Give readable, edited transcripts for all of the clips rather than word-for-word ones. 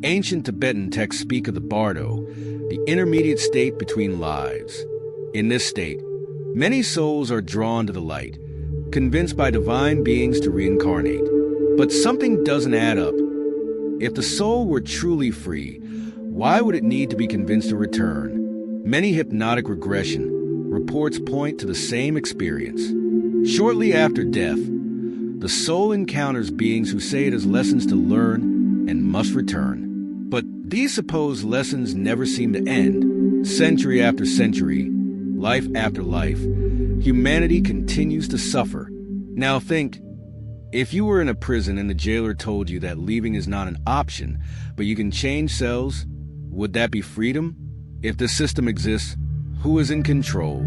Ancient Tibetan texts speak of the bardo, the intermediate state between lives. In this state, many souls are drawn to the light, convinced by divine beings to reincarnate. But something doesn't add up. If the soul were truly free, why would it need to be convinced to return? Many hypnotic regression reports point to the same experience. Shortly after death, the soul encounters beings who say it has lessons to learn and must return. But these supposed lessons never seem to end. Century after century, life after life, humanity continues to suffer. Now think, if you were in a prison and the jailer told you that leaving is not an option, but you can change cells, would that be freedom? If the system exists, who is in control?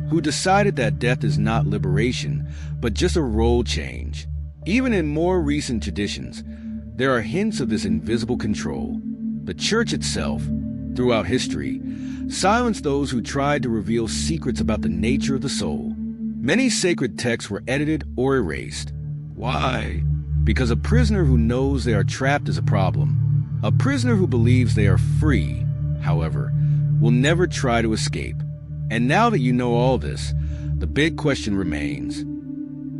Who decided that death is not liberation, but just a role change? Even in more recent traditions, there are hints of this invisible control. The church itself, throughout history, silenced those who tried to reveal secrets about the nature of the soul. Many sacred texts were edited or erased. Why? Because a prisoner who knows they are trapped is a problem. A prisoner who believes they are free, however, will never try to escape. And now that you know all this, the big question remains: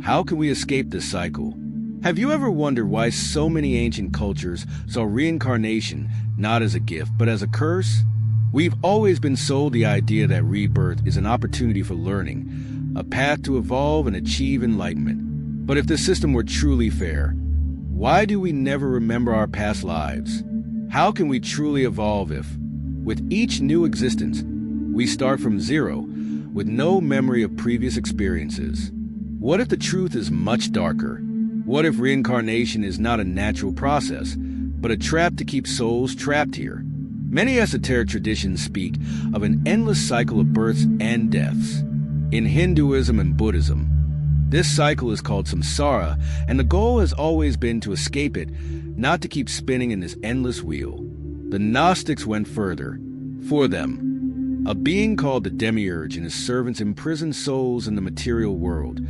how can we escape this cycle? Have you ever wondered why so many ancient cultures saw reincarnation not as a gift, but as a curse? We've always been sold the idea that rebirth is an opportunity for learning, a path to evolve and achieve enlightenment. But if the system were truly fair, why do we never remember our past lives? How can we truly evolve if, with each new existence, we start from zero, with no memory of previous experiences? What if the truth is much darker? What if reincarnation is not a natural process, but a trap to keep souls trapped here? Many esoteric traditions speak of an endless cycle of births and deaths. In Hinduism and Buddhism, this cycle is called samsara, and the goal has always been to escape it, not to keep spinning in this endless wheel. The Gnostics went further. For them, a being called the Demiurge and his servants imprisoned souls in the material world,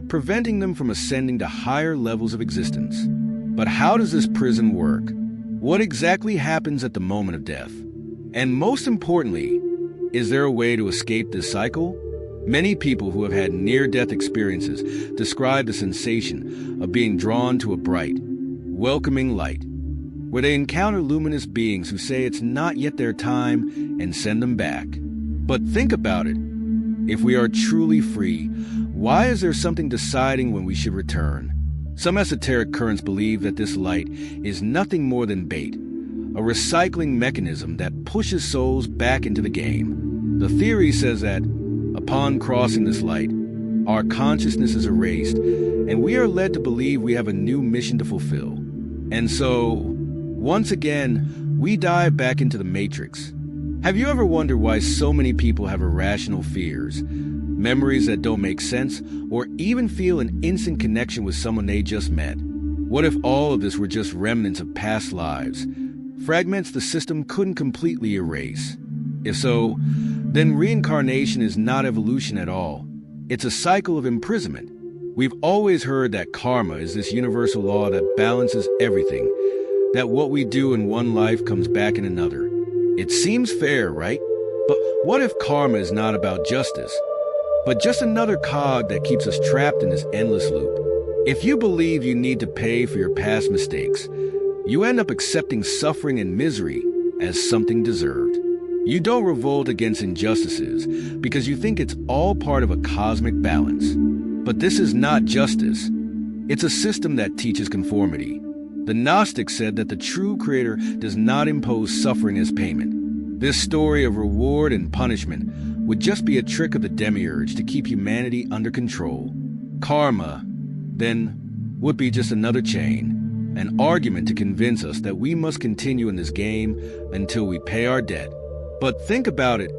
preventing them from ascending to higher levels of existence. But how does this prison work? What exactly happens at the moment of death? And most importantly, is there a way to escape this cycle? Many people who have had near-death experiences describe the sensation of being drawn to a bright, welcoming light, where they encounter luminous beings who say it's not yet their time and send them back. But think about it. If we are truly free, why is there something deciding when we should return? Some esoteric currents believe that this light is nothing more than bait, a recycling mechanism that pushes souls back into the game. The theory says that, upon crossing this light, our consciousness is erased, and we are led to believe we have a new mission to fulfill. And so, once again, we dive back into the Matrix. Have you ever wondered why so many people have irrational fears, memories that don't make sense, or even feel an instant connection with someone they just met? What if all of this were just remnants of past lives, fragments the system couldn't completely erase? If so, then reincarnation is not evolution at all. It's a cycle of imprisonment. We've always heard that karma is this universal law that balances everything, that what we do in one life comes back in another. It seems fair, right? But what if karma is not about justice, but just another cog that keeps us trapped in this endless loop? If you believe you need to pay for your past mistakes, you end up accepting suffering and misery as something deserved. You don't revolt against injustices because you think it's all part of a cosmic balance. But this is not justice. It's a system that teaches conformity. The Gnostics said that the true creator does not impose suffering as payment. This story of reward and punishment would just be a trick of the Demiurge to keep humanity under control. Karma, then, would be just another chain, an argument to convince us that we must continue in this game until we pay our debt. But think about it.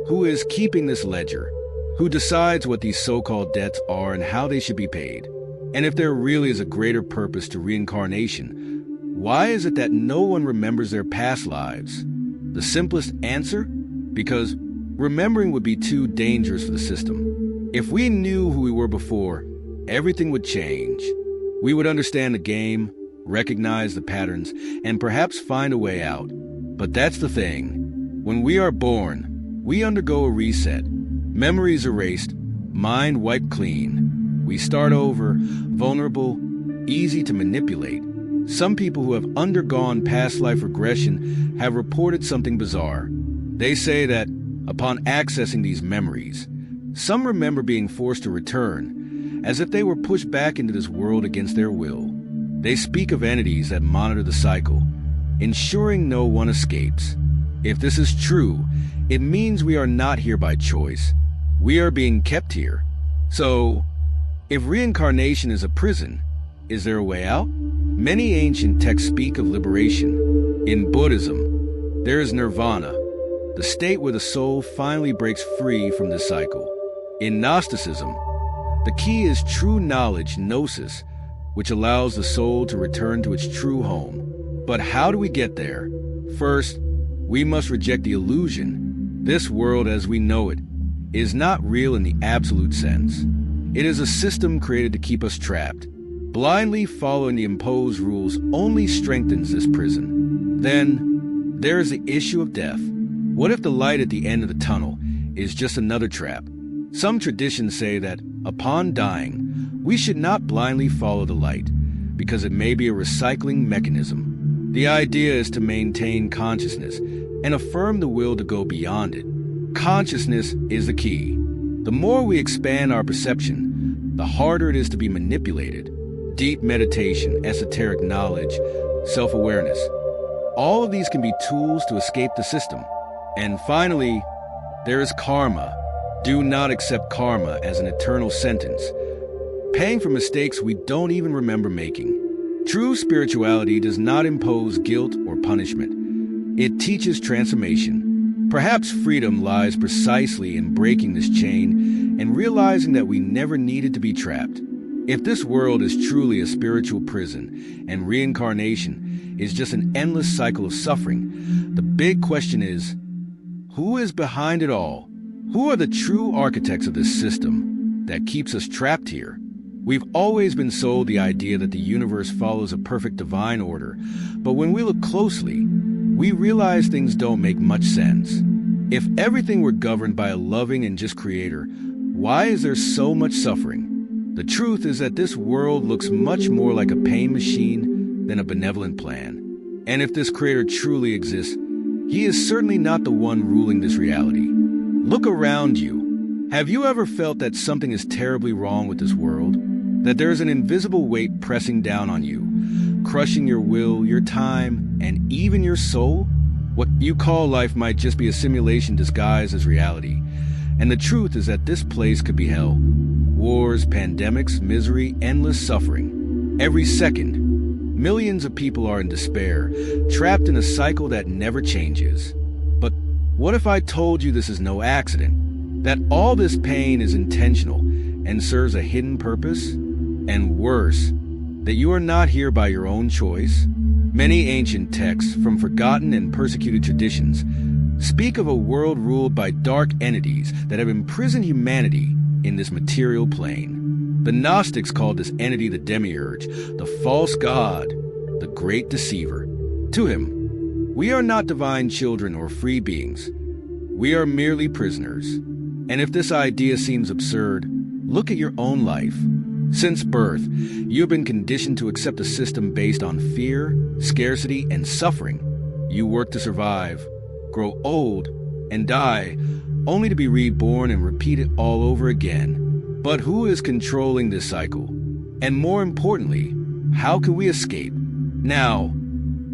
Who is keeping this ledger? Who decides what these so-called debts are and how they should be paid? And if there really is a greater purpose to reincarnation, why is it that no one remembers their past lives? The simplest answer? Because remembering would be too dangerous for the system. If we knew who we were before, everything would change. We would understand the game, recognize the patterns, and perhaps find a way out. But that's the thing. When we are born, we undergo a reset. Memories erased, mind wiped clean. We start over, vulnerable, easy to manipulate. Some people who have undergone past life regression have reported something bizarre. They say that, upon accessing these memories, some remember being forced to return, as if they were pushed back into this world against their will. They speak of entities that monitor the cycle, ensuring no one escapes. If this is true, it means we are not here by choice. We are being kept here. So, if reincarnation is a prison, is there a way out? Many ancient texts speak of liberation. In Buddhism, there is nirvana, the state where the soul finally breaks free from this cycle. In Gnosticism, the key is true knowledge, gnosis, which allows the soul to return to its true home. But how do we get there? First, we must reject the illusion. This world as we know it is not real in the absolute sense. It is a system created to keep us trapped. Blindly following the imposed rules only strengthens this prison. Then, there is the issue of death. What if the light at the end of the tunnel is just another trap? Some traditions say that, upon dying, we should not blindly follow the light, because it may be a recycling mechanism. The idea is to maintain consciousness and affirm the will to go beyond it. Consciousness is the key. The more we expand our perception, the harder it is to be manipulated. Deep meditation, esoteric knowledge, self-awareness. All of these can be tools to escape the system. And finally, there is karma. Do not accept karma as an eternal sentence, paying for mistakes we don't even remember making. True spirituality does not impose guilt or punishment. It teaches transformation. Perhaps freedom lies precisely in breaking this chain and realizing that we never needed to be trapped. If this world is truly a spiritual prison and reincarnation is just an endless cycle of suffering, the big question is, who is behind it all? Who are the true architects of this system that keeps us trapped here? We've always been sold the idea that the universe follows a perfect divine order, but when we look closely, we realize things don't make much sense. If everything were governed by a loving and just creator, why is there so much suffering? The truth is that this world looks much more like a pain machine than a benevolent plan. And if this creator truly exists, he is certainly not the one ruling this reality. Look around you. Have you ever felt that something is terribly wrong with this world? That there is an invisible weight pressing down on you, crushing your will, your time, and even your soul? What you call life might just be a simulation disguised as reality. And the truth is that this place could be hell. Wars, pandemics, misery, endless suffering. Every second, millions of people are in despair, trapped in a cycle that never changes. But what if I told you this is no accident? That all this pain is intentional and serves a hidden purpose? And worse, that you are not here by your own choice? Many ancient texts from forgotten and persecuted traditions speak of a world ruled by dark entities that have imprisoned humanity in this material plane. The Gnostics called this entity the demiurge, the false god, the great deceiver. To him, we are not divine children or free beings. We are merely prisoners. And if this idea seems absurd, look at your own life. Since birth, you have been conditioned to accept a system based on fear, scarcity, and suffering. You work to survive, grow old, and die, only to be reborn and repeat it all over again. But who is controlling this cycle? And more importantly, how can we escape? Now,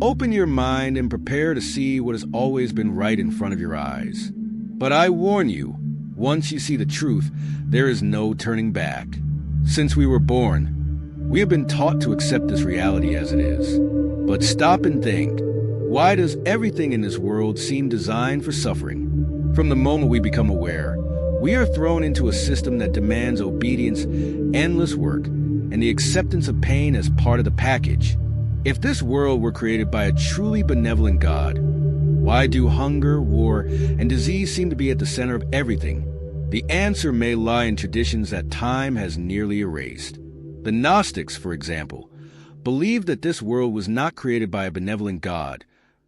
open your mind and prepare to see what has always been right in front of your eyes. But I warn you, once you see the truth, there is no turning back. Since we were born, we have been taught to accept this reality as it is. But stop and think, why does everything in this world seem designed for suffering? From the moment we become aware, we are thrown into a system that demands obedience, endless work, and the acceptance of pain as part of the package. If this world were created by a truly benevolent God, why do hunger, war, and disease seem to be at the center of everything? The answer may lie in traditions that time has nearly erased. The Gnostics, for example, believed that this world was not created by a benevolent God,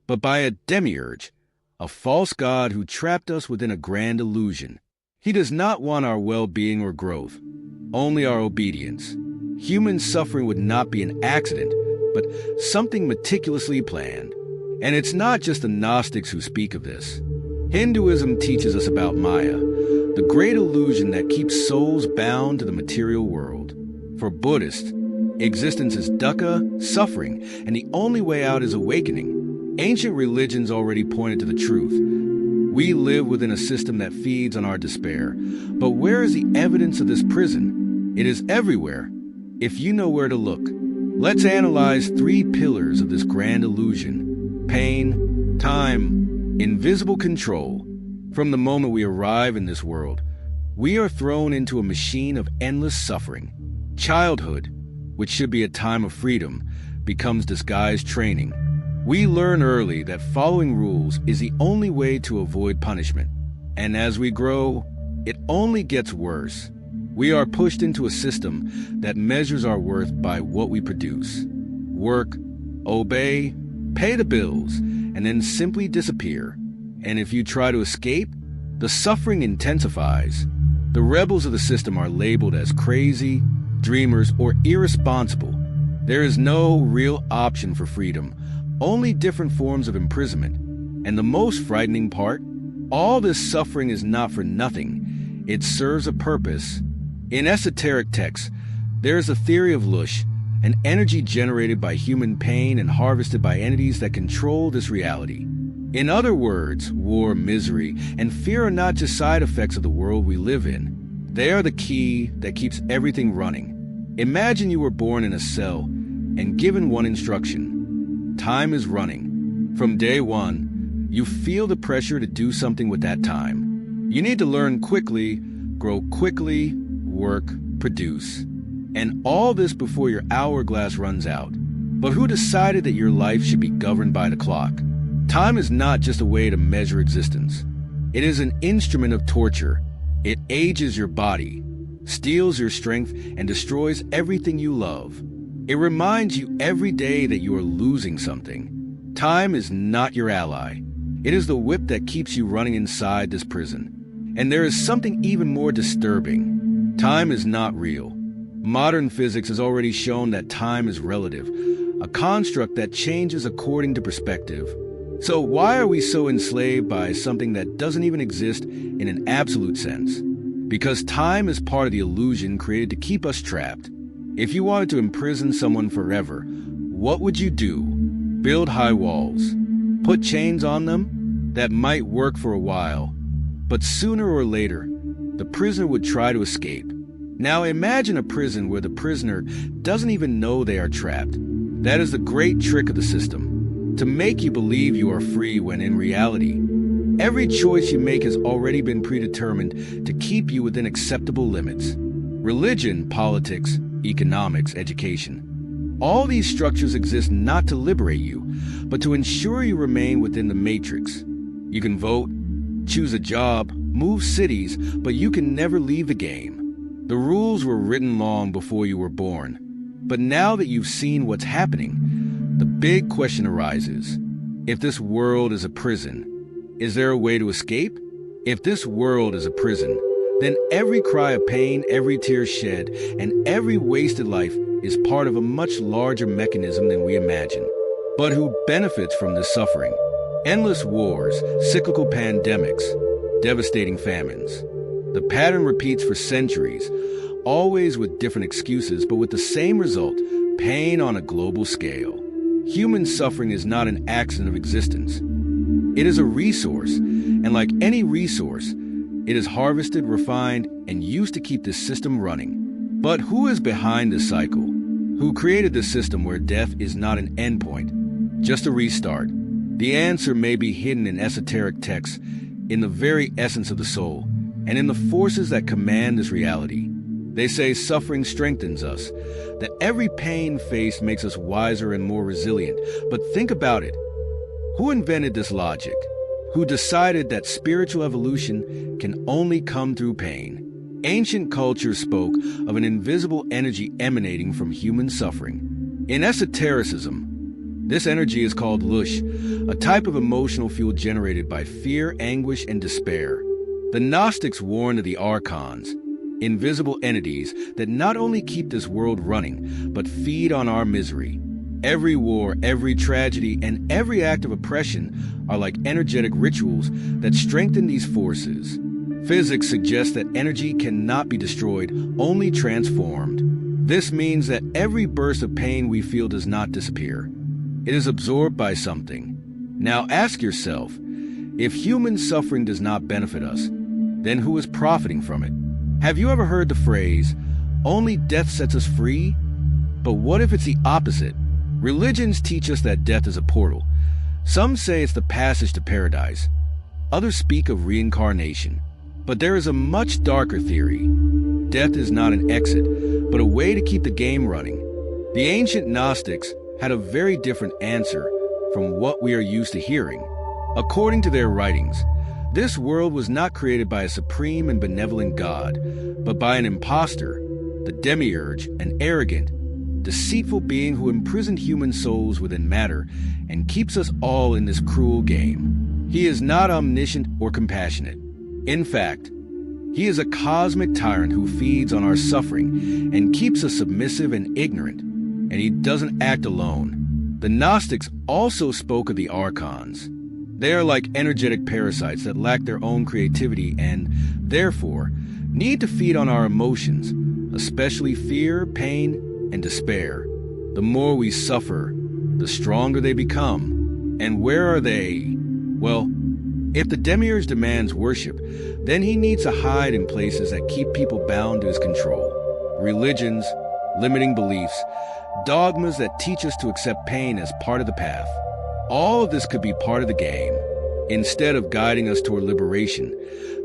but by a demiurge, a false god who trapped us within a grand illusion. He does not want our well-being or growth, only our obedience. Human suffering would not be an accident, but something meticulously planned. And it's not just the Gnostics who speak of this. Hinduism teaches us about Maya, the great illusion that keeps souls bound to the material world. For Buddhists, existence is dukkha, suffering, and the only way out is awakening. Ancient religions already pointed to the truth. We live within a system that feeds on our despair. But where is the evidence of this prison? It is everywhere, if you know where to look. Let's analyze 3 pillars of this grand illusion: pain, time, invisible control. From the moment we arrive in this world, we are thrown into a machine of endless suffering. Childhood, which should be a time of freedom, becomes disguised training. We learn early that following rules is the only way to avoid punishment. And as we grow, it only gets worse. We are pushed into a system that measures our worth by what we produce. Work, obey, pay the bills, and then simply disappear. And if you try to escape, the suffering intensifies. The rebels of the system are labeled as crazy, dreamers, or irresponsible. There is no real option for freedom, only different forms of imprisonment. And the most frightening part, all this suffering is not for nothing. It serves a purpose. In esoteric texts, there is a theory of Lush, an energy generated by human pain and harvested by entities that control this reality. In other words, war, misery, and fear are not just side effects of the world we live in. They are the key that keeps everything running. Imagine you were born in a cell and given one instruction: time is running. From day one, you feel the pressure to do something with that time. You need to learn quickly, grow quickly, work, produce. And all this before your hourglass runs out. But who decided that your life should be governed by the clock? Time is not just a way to measure existence. It is an instrument of torture. It ages your body, steals your strength, and destroys everything you love. It reminds you every day that you are losing something. Time is not your ally. It is the whip that keeps you running inside this prison. And there is something even more disturbing. Time is not real. Modern physics has already shown that time is relative, a construct that changes according to perspective. So why are we so enslaved by something that doesn't even exist in an absolute sense? Because time is part of the illusion created to keep us trapped. If you wanted to imprison someone forever, what would you do? Build high walls? Put chains on them? That might work for a while, but sooner or later, the prisoner would try to escape. Now imagine a prison where the prisoner doesn't even know they are trapped. That is the great trick of the system, to make you believe you are free when in reality, every choice you make has already been predetermined to keep you within acceptable limits. Religion, politics, economics, education. All these structures exist not to liberate you, but to ensure you remain within the matrix. You can vote, choose a job, move cities, but you can never leave the game. The rules were written long before you were born. But now that you've seen what's happening, the big question arises. If this world is a prison, is there a way to escape? If this world is a prison, then every cry of pain, every tear shed, and every wasted life is part of a much larger mechanism than we imagine. But who benefits from this suffering? Endless wars, cyclical pandemics, devastating famines. The pattern repeats for centuries, always with different excuses, but with the same result: pain on a global scale. Human suffering is not an accident of existence. It is a resource, and like any resource, it is harvested, refined, and used to keep this system running. But who is behind this cycle? Who created this system where death is not an endpoint, just a restart? The answer may be hidden in esoteric texts, in the very essence of the soul, and in the forces that command this reality. They say suffering strengthens us, that every pain faced makes us wiser and more resilient. But think about it. Who invented this logic? Who decided that spiritual evolution can only come through pain? Ancient cultures spoke of an invisible energy emanating from human suffering. In esotericism, this energy is called lush, a type of emotional fuel generated by fear, anguish, and despair. The Gnostics warned of the archons, invisible entities that not only keep this world running, but feed on our misery. Every war, every tragedy, and every act of oppression are like energetic rituals that strengthen these forces. Physics suggests that energy cannot be destroyed, only transformed. This means that every burst of pain we feel does not disappear. It is absorbed by something. Now ask yourself, if human suffering does not benefit us, then who is profiting from it? Have you ever heard the phrase, only death sets us free? But what if it's the opposite? Religions teach us that death is a portal. Some say it's the passage to paradise. Others speak of reincarnation. But there is a much darker theory. Death is not an exit, but a way to keep the game running. The ancient Gnostics had a very different answer from what we are used to hearing. According to their writings, this world was not created by a supreme and benevolent God, but by an impostor, the demiurge, an arrogant, deceitful being who imprisoned human souls within matter and keeps us all in this cruel game. He is not omniscient or compassionate. In fact, he is a cosmic tyrant who feeds on our suffering and keeps us submissive and ignorant, and he doesn't act alone. The Gnostics also spoke of the archons. They are like energetic parasites that lack their own creativity and, therefore, need to feed on our emotions, especially fear, pain, and despair. The more we suffer, the stronger they become. And where are they? Well, if the demiurge demands worship, then he needs to hide in places that keep people bound to his control. Religions, limiting beliefs, dogmas that teach us to accept pain as part of the path. All of this could be part of the game. Instead of guiding us toward liberation,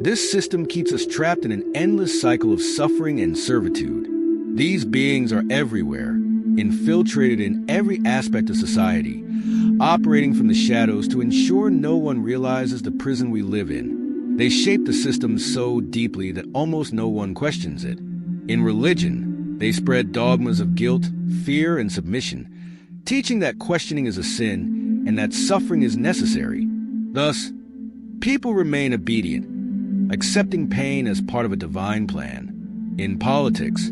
this system keeps us trapped in an endless cycle of suffering and servitude. These beings are everywhere, infiltrated in every aspect of society, operating from the shadows to ensure no one realizes the prison we live in. They shape the system so deeply that almost no one questions it. In religion, they spread dogmas of guilt, fear, and submission, teaching that questioning is a sin and that suffering is necessary. Thus, people remain obedient, accepting pain as part of a divine plan. In politics,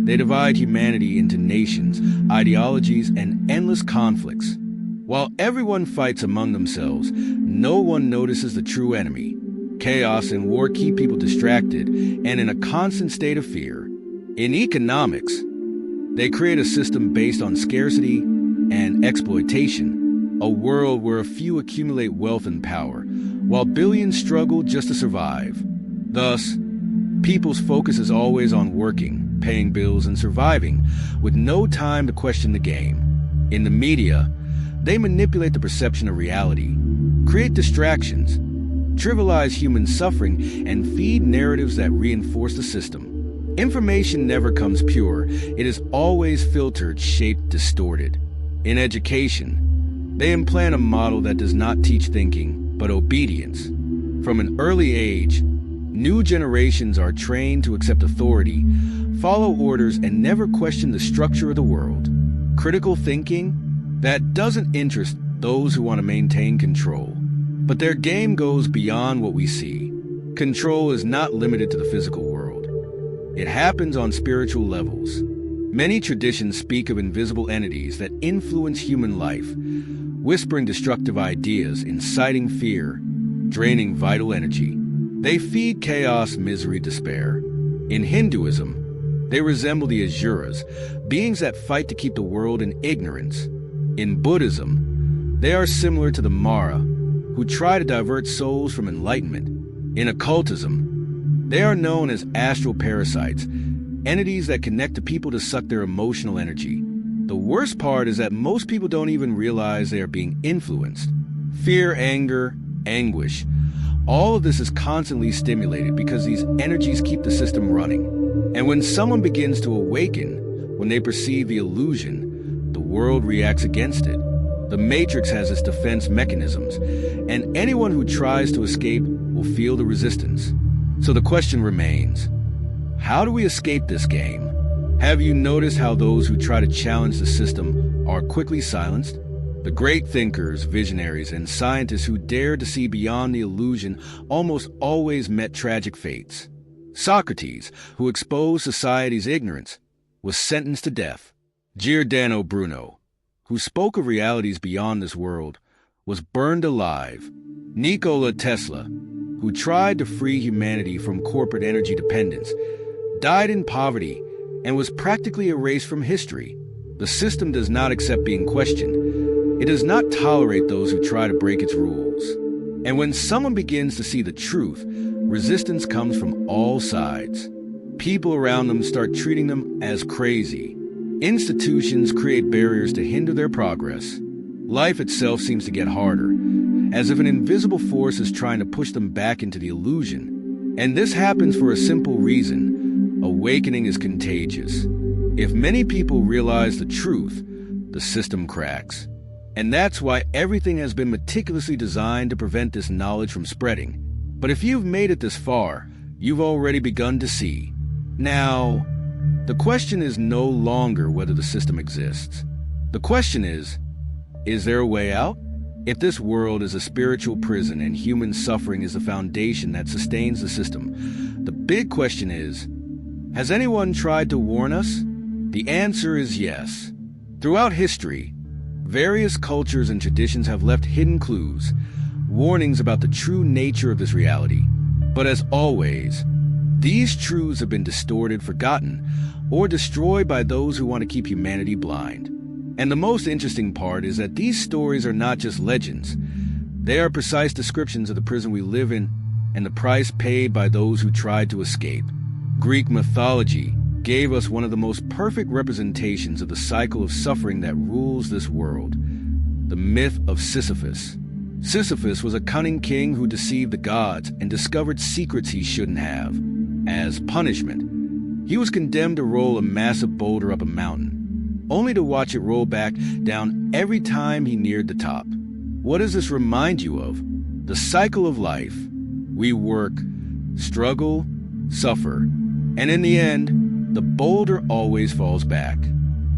they divide humanity into nations, ideologies, and endless conflicts. While everyone fights among themselves, no one notices the true enemy. Chaos and war keep people distracted and in a constant state of fear. In economics, they create a system based on scarcity and exploitation, a world where a few accumulate wealth and power, while billions struggle just to survive. Thus, people's focus is always on working, paying bills, and surviving, with no time to question the game. In the media, they manipulate the perception of reality, create distractions, trivialize human suffering, and feed narratives that reinforce the system. Information never comes pure. It is always filtered, shaped, distorted. In education, they implant a model that does not teach thinking, but obedience. From an early age, new generations are trained to accept authority, follow orders, and never question the structure of the world. Critical thinking, that doesn't interest those who want to maintain control. But their game goes beyond what we see. Control is not limited to the physical world. It happens on spiritual levels. Many traditions speak of invisible entities that influence human life, whispering destructive ideas, inciting fear, draining vital energy. They feed chaos, misery, despair. In Hinduism, they resemble the Asuras, beings that fight to keep the world in ignorance. In Buddhism, they are similar to the Mara, who try to divert souls from enlightenment. In occultism, they are known as astral parasites, entities that connect to people to suck their emotional energy. The worst part is that most people don't even realize they are being influenced. Fear, anger, anguish, all of this is constantly stimulated because these energies keep the system running. And when someone begins to awaken, when they perceive the illusion, the world reacts against it. The Matrix has its defense mechanisms, and anyone who tries to escape will feel the resistance. So the question remains, how do we escape this game? Have you noticed how those who try to challenge the system are quickly silenced. The great thinkers, visionaries, and scientists who dared to see beyond the illusion almost always met tragic fates. Socrates, who exposed society's ignorance, was sentenced to death. Giordano Bruno, who spoke of realities beyond this world, was burned alive. Nikola Tesla, who tried to free humanity from corporate energy dependence, died in poverty and was practically erased from history. The system does not accept being questioned. It does not tolerate those who try to break its rules. And when someone begins to see the truth, resistance comes from all sides. People around them start treating them as crazy. Institutions create barriers to hinder their progress. Life itself seems to get harder, as if an invisible force is trying to push them back into the illusion. And this happens for a simple reason: awakening is contagious. If many people realize the truth, the system cracks. And that's why everything has been meticulously designed to prevent this knowledge from spreading. But if you've made it this far, you've already begun to see. Now, the question is no longer whether the system exists. The question is there a way out? If this world is a spiritual prison and human suffering is the foundation that sustains the system, the big question is, has anyone tried to warn us? The answer is yes. Throughout history, various cultures and traditions have left hidden clues, warnings about the true nature of this reality. But as always, these truths have been distorted, forgotten, or destroyed by those who want to keep humanity blind. And the most interesting part is that these stories are not just legends. They are precise descriptions of the prison we live in and the price paid by those who tried to escape. Greek mythology gave us one of the most perfect representations of the cycle of suffering that rules this world: the myth of Sisyphus. Sisyphus was a cunning king who deceived the gods and discovered secrets he shouldn't have. As punishment, he was condemned to roll a massive boulder up a mountain, only to watch it roll back down every time he neared the top. What does this remind you of? The cycle of life. We work, struggle, suffer, and in the end, the boulder always falls back.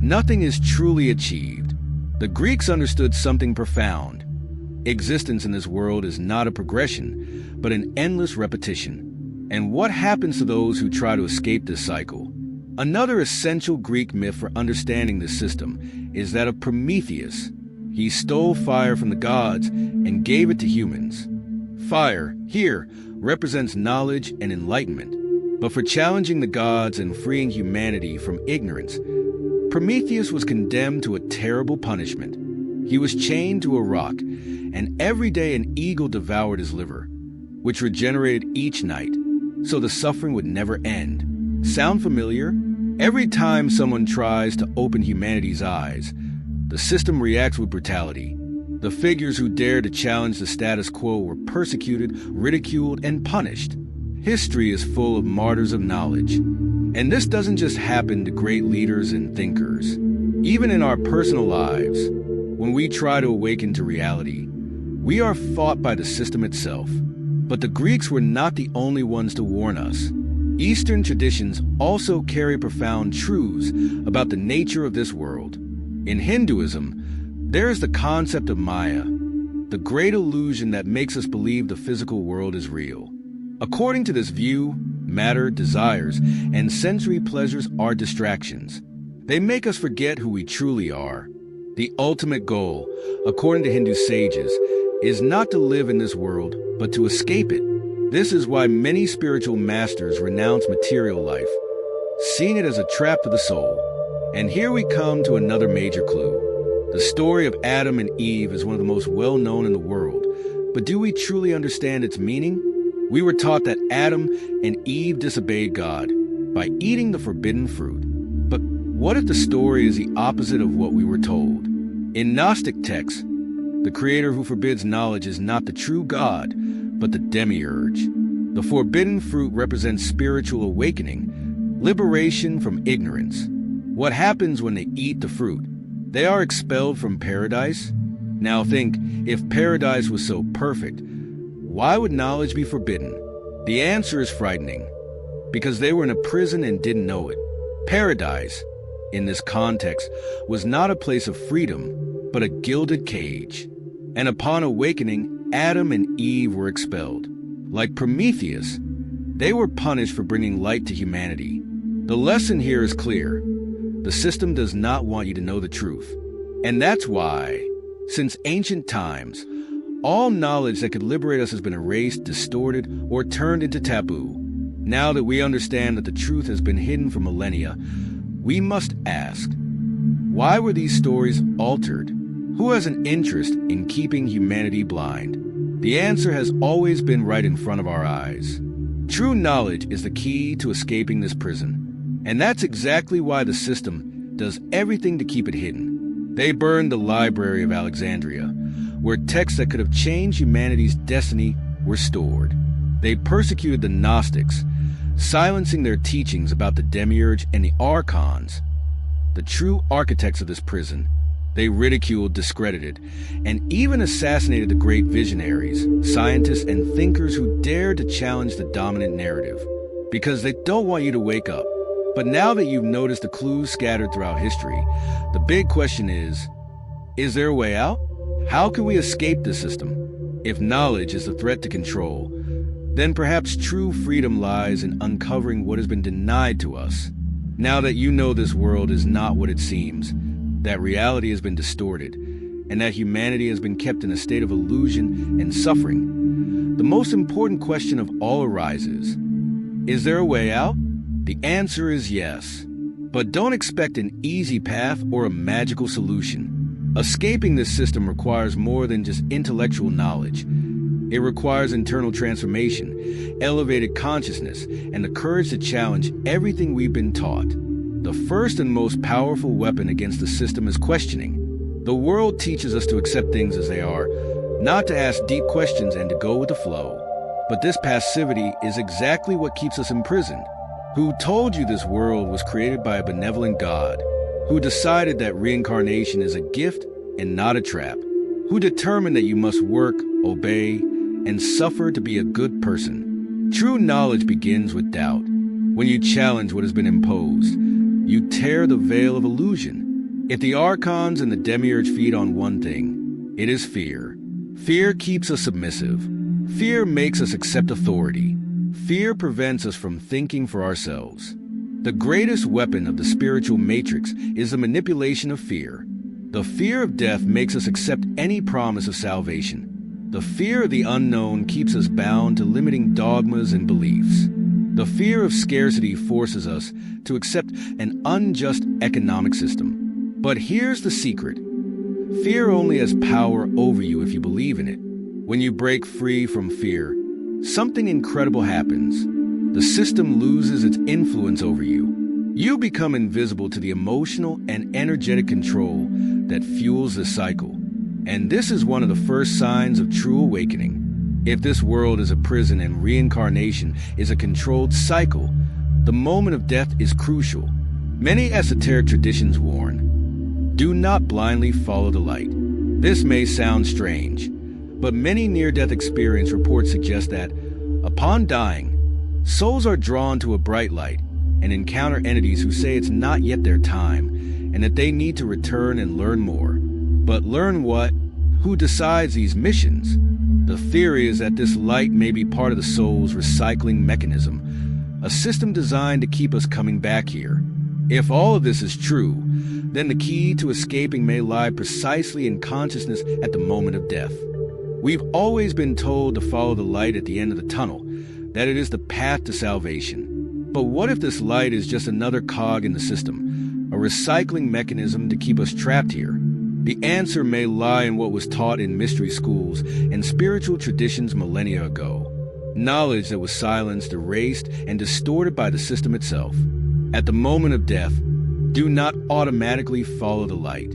Nothing is truly achieved. The Greeks understood something profound. Existence in this world is not a progression, but an endless repetition. And what happens to those who try to escape this cycle? Another essential Greek myth for understanding this system is that of Prometheus. He stole fire from the gods and gave it to humans. Fire, here, represents knowledge and enlightenment. But for challenging the gods and freeing humanity from ignorance, Prometheus was condemned to a terrible punishment. He was chained to a rock, and every day an eagle devoured his liver, which regenerated each night, so the suffering would never end. Sound familiar? Every time someone tries to open humanity's eyes, the system reacts with brutality. The figures who dared to challenge the status quo were persecuted, ridiculed, and punished. History is full of martyrs of knowledge. And this doesn't just happen to great leaders and thinkers. Even in our personal lives, when we try to awaken to reality, we are fought by the system itself. But the Greeks were not the only ones to warn us. Eastern traditions also carry profound truths about the nature of this world. In Hinduism, there is the concept of Maya, the great illusion that makes us believe the physical world is real. According to this view, matter, desires, and sensory pleasures are distractions. They make us forget who we truly are. The ultimate goal, according to Hindu sages, is not to live in this world, but to escape it. This is why many spiritual masters renounce material life, seeing it as a trap for the soul. And here we come to another major clue. The story of Adam and Eve is one of the most well-known in the world, but do we truly understand its meaning? We were taught that Adam and Eve disobeyed God by eating the forbidden fruit. But what if the story is the opposite of what we were told? In Gnostic texts, the creator who forbids knowledge is not the true God, but the demiurge. The forbidden fruit represents spiritual awakening, liberation from ignorance. What happens when they eat the fruit? They are expelled from paradise. Now think, if paradise was so perfect, why would knowledge be forbidden? The answer is frightening. Because they were in a prison and didn't know it. Paradise, in this context, was not a place of freedom, but a gilded cage. And upon awakening, Adam and Eve were expelled. Like Prometheus, they were punished for bringing light to humanity. The lesson here is clear. The system does not want you to know the truth. And that's why, since ancient times, all knowledge that could liberate us has been erased, distorted, or turned into taboo. Now that we understand that the truth has been hidden for millennia, we must ask, why were these stories altered? Who has an interest in keeping humanity blind? The answer has always been right in front of our eyes. True knowledge is the key to escaping this prison. And that's exactly why the system does everything to keep it hidden. They burned the Library of Alexandria, where texts that could have changed humanity's destiny were stored. They persecuted the Gnostics, silencing their teachings about the Demiurge and the Archons, the true architects of this prison. They ridiculed, discredited, and even assassinated the great visionaries, scientists, and thinkers who dared to challenge the dominant narrative, because they don't want you to wake up. But now that you've noticed the clues scattered throughout history, the big question is there a way out? How can we escape this system? If knowledge is the threat to control, then perhaps true freedom lies in uncovering what has been denied to us. Now that you know this world is not what it seems, that reality has been distorted, and that humanity has been kept in a state of illusion and suffering, the most important question of all arises: is there a way out? The answer is yes. But don't expect an easy path or a magical solution. Escaping this system requires more than just intellectual knowledge. It requires internal transformation, elevated consciousness, and the courage to challenge everything we've been taught. The first and most powerful weapon against the system is questioning. The world teaches us to accept things as they are, not to ask deep questions and to go with the flow. But this passivity is exactly what keeps us imprisoned. Who told you this world was created by a benevolent God? Who decided that reincarnation is a gift and not a trap? Who determined that you must work, obey, and suffer to be a good person? True knowledge begins with doubt. When you challenge what has been imposed, you tear the veil of illusion. If the Archons and the Demiurge feed on one thing, it is fear. Fear keeps us submissive. Fear makes us accept authority. Fear prevents us from thinking for ourselves. The greatest weapon of the spiritual matrix is the manipulation of fear. The fear of death makes us accept any promise of salvation. The fear of the unknown keeps us bound to limiting dogmas and beliefs. The fear of scarcity forces us to accept an unjust economic system. But here's the secret. Fear only has power over you if you believe in it. When you break free from fear, something incredible happens. The system loses its influence over you. You become invisible to the emotional and energetic control that fuels the cycle. And this is one of the first signs of true awakening. If this world is a prison and reincarnation is a controlled cycle, the moment of death is crucial. Many esoteric traditions warn, do not blindly follow the light. This may sound strange, but many near-death experience reports suggest that, upon dying, souls are drawn to a bright light and encounter entities who say it's not yet their time and that they need to return and learn more. But learn what? Who decides these missions? The theory is that this light may be part of the soul's recycling mechanism, a system designed to keep us coming back here. If all of this is true, then the key to escaping may lie precisely in consciousness at the moment of death. We've always been told to follow the light at the end of the tunnel, that it is the path to salvation. But what if this light is just another cog in the system, a recycling mechanism to keep us trapped here? The answer may lie in what was taught in mystery schools and spiritual traditions millennia ago. Knowledge that was silenced, erased, and distorted by the system itself. At the moment of death, do not automatically follow the light.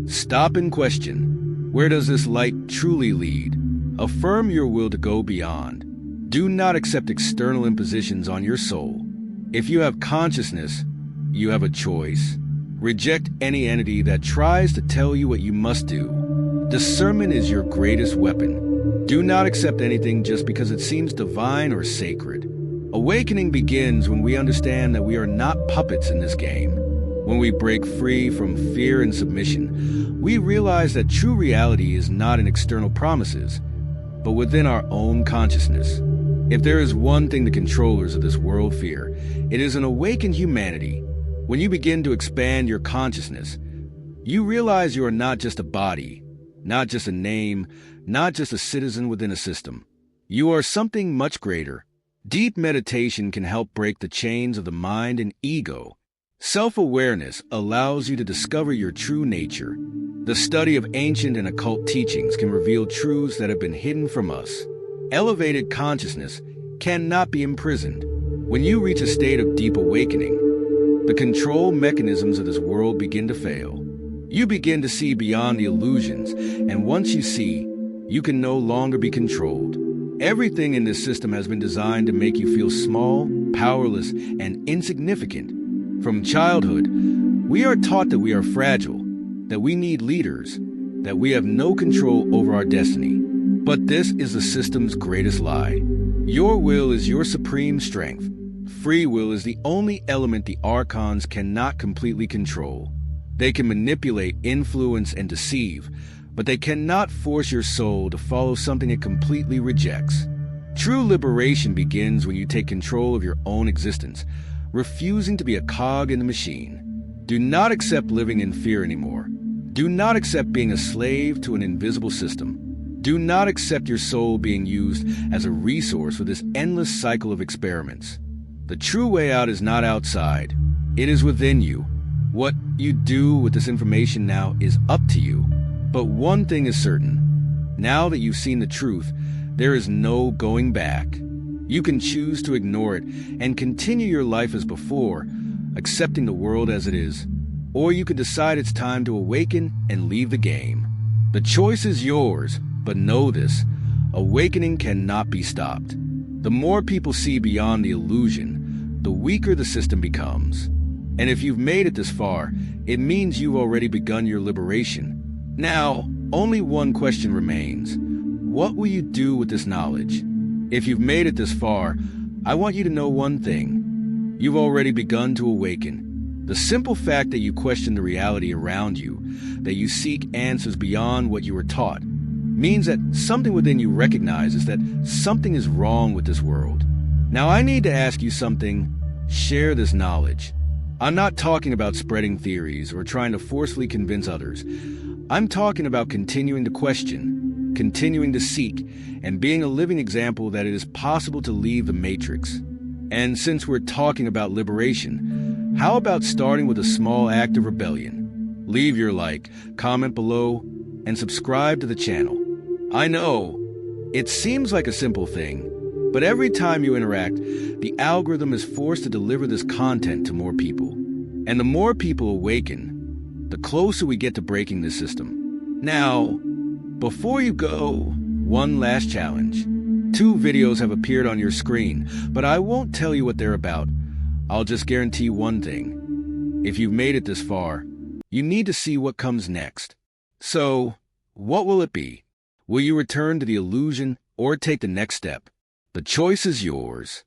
Stop and question. Where does this light truly lead? Affirm your will to go beyond. Do not accept external impositions on your soul. If you have consciousness, you have a choice. Reject any entity that tries to tell you what you must do. Discernment is your greatest weapon. Do not accept anything just because it seems divine or sacred. Awakening begins when we understand that we are not puppets in this game. When we break free from fear and submission, we realize that true reality is not in external promises, but within our own consciousness. If there is one thing the controllers of this world fear, it is an awakened humanity. When you begin to expand your consciousness, you realize you are not just a body, not just a name, not just a citizen within a system. You are something much greater. Deep meditation can help break the chains of the mind and ego. Self-awareness allows you to discover your true nature. The study of ancient and occult teachings can reveal truths that have been hidden from us. Elevated consciousness cannot be imprisoned. When you reach a state of deep awakening, the control mechanisms of this world begin to fail. You begin to see beyond the illusions, and once you see, you can no longer be controlled. Everything in this system has been designed to make you feel small, powerless, and insignificant. From childhood, we are taught that we are fragile, that we need leaders, that we have no control over our destiny. But this is the system's greatest lie. Your will is your supreme strength. Free will is the only element the archons cannot completely control. They can manipulate, influence, and deceive, but they cannot force your soul to follow something it completely rejects. True liberation begins when you take control of your own existence, refusing to be a cog in the machine. Do not accept living in fear anymore. Do not accept being a slave to an invisible system. Do not accept your soul being used as a resource for this endless cycle of experiments. The true way out is not outside. It is within you. What you do with this information now is up to you. But one thing is certain. Now that you've seen the truth, there is no going back. You can choose to ignore it and continue your life as before, accepting the world as it is. Or you can decide it's time to awaken and leave the game. The choice is yours, but know this: awakening cannot be stopped. The more people see beyond the illusion, the weaker the system becomes. And if you've made it this far, it means you've already begun your liberation. Now, only one question remains. What will you do with this knowledge? If you've made it this far, I want you to know one thing. You've already begun to awaken. The simple fact that you question the reality around you, that you seek answers beyond what you were taught, means that something within you recognizes that something is wrong with this world. Now I need to ask you something. Share this knowledge. I'm not talking about spreading theories or trying to forcefully convince others. I'm talking about continuing to question, continuing to seek, and being a living example that it is possible to leave the matrix. And since we're talking about liberation, how about starting with a small act of rebellion? Leave your like, comment below, and subscribe to the channel. I know, it seems like a simple thing, but every time you interact, the algorithm is forced to deliver this content to more people. And the more people awaken, the closer we get to breaking this system. Now, before you go, one last challenge. 2 videos have appeared on your screen, but I won't tell you what they're about. I'll just guarantee one thing. If you've made it this far, you need to see what comes next. So, what will it be? Will you return to the illusion or take the next step? The choice is yours.